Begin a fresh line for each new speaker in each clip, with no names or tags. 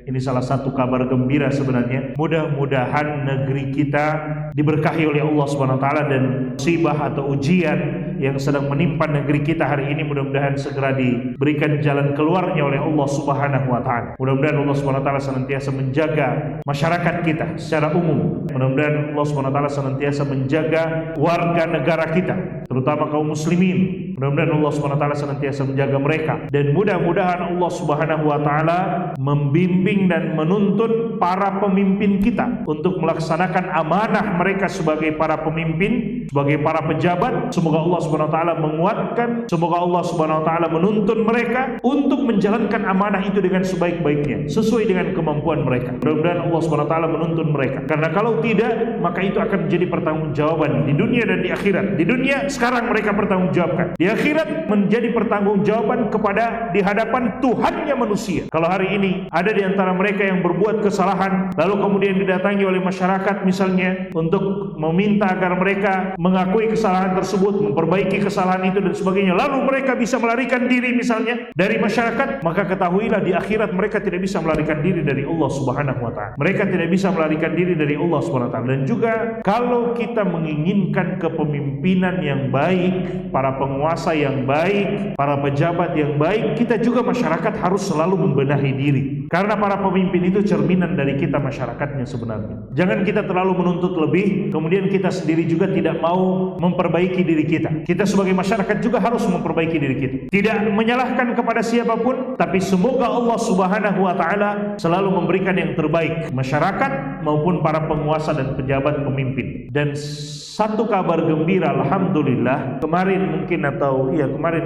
Ini salah satu kabar gembira sebenarnya. Mudah-mudahan negeri kita diberkahi oleh Allah Subhanahu wa taala, dan musibah atau ujian yang sedang menimpa negeri kita hari ini mudah-mudahan segera diberikan jalan keluarnya oleh Allah Subhanahu wa taala. Mudah-mudahan Allah Subhanahu wa taala senantiasa menjaga masyarakat kita secara umum. Mudah-mudahan Allah Subhanahu wa taala senantiasa menjaga warga negara kita, terutama kaum muslimin. Mudah-mudahan Allah Subhanahu wa taala senantiasa menjaga mereka, dan mudah-mudahan Allah Subhanahu wa taala membimbing dan menuntun para pemimpin kita untuk melaksanakan amanah mereka sebagai para pemimpin, sebagai para pejabat. Semoga Allah Subhanahu wa taala menguatkan, semoga Allah Subhanahu wa taala menuntun mereka untuk menjalankan amanah itu dengan sebaik-baiknya, sesuai dengan kemampuan mereka. Mudah-mudahan Allah Subhanahu wa taala menuntun mereka, karena kalau tidak, maka itu akan menjadi pertanggungjawaban di dunia dan di akhirat. Di dunia sekarang mereka pertanggungjawabkan, di akhirat menjadi pertanggungjawaban kepada di hadapan Tuhannya manusia. Kalau hari ini ada di antara mereka yang berbuat kesalahan, lalu kemudian didatangi oleh masyarakat misalnya untuk meminta agar mereka mengakui kesalahan tersebut, memperbaiki kesalahan itu dan sebagainya, lalu mereka bisa melarikan diri misalnya dari masyarakat, maka ketahuilah di akhirat mereka tidak bisa melarikan diri dari Allah Subhanahu wa taala. Mereka tidak bisa melarikan diri dari Allah Subhanahu wa taala. Dan juga kalau kita menginginkan kepemimpinan yang baik, para penguasa yang baik, para pejabat yang baik, kita juga masyarakat harus selalu membenahi diri. Karena para pemimpin itu cerminan dari kita masyarakatnya sebenarnya. Jangan kita terlalu menuntut lebih, kemudian kita sendiri juga tidak mau memperbaiki diri kita. Kita sebagai masyarakat juga harus memperbaiki diri kita. Tidak menyalahkan kepada siapapun, tapi semoga Allah Subhanahu wa taala selalu memberikan yang terbaik masyarakat maupun para penguasa dan pejabat pemimpin. Dan satu kabar gembira, alhamdulillah, kemarin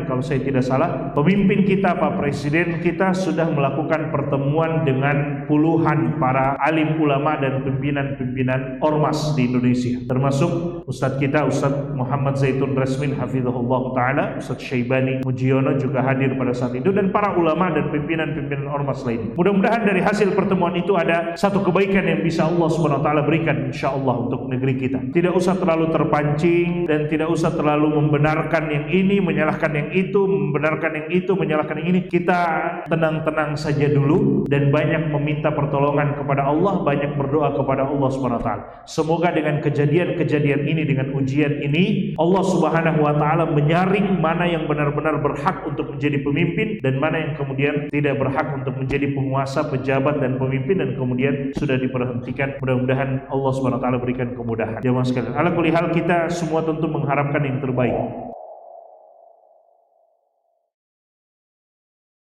kalau saya tidak salah, pemimpin kita, Pak Presiden kita sudah melakukan pertemuan dengan puluhan para alim ulama dan pimpinan-pimpinan ormas di Indonesia, termasuk Ustadz kita, Ustadz Muhammad Zaitun Rasmin hafizahullah ta'ala, Ustadz Syaibani Mujiono juga hadir pada saat itu, dan para ulama dan pimpinan-pimpinan ormas lainnya. Mudah-mudahan dari hasil pertemuan itu ada satu kebaikan yang bisa Allah Subhanahu wa taala berikan insyaallah untuk negeri kita. Tidak usah terlalu terpancing dan tidak usah terlalu membenarkan yang ini, menyalahkan yang itu, membenarkan yang itu, menyalahkan yang ini. Kita tenang-tenang saja dulu dan banyak meminta pertolongan kepada Allah, banyak berdoa kepada Allah Subhanahu wa taala. Semoga dengan kejadian-kejadian ini, dengan ujian ini, Allah Subhanahu wa taala menyaring mana yang benar-benar berhak untuk menjadi pemimpin dan mana yang kemudian tidak berhak untuk menjadi penguasa, pejabat dan pemimpin, dan kemudian sudah diberhentikan. Mudah-mudahan Allah Subhanahu wa taala berikan kemudahan. Jamaah sekalian, ala kulli hal kita semua tentu mengharapkan yang terbaik.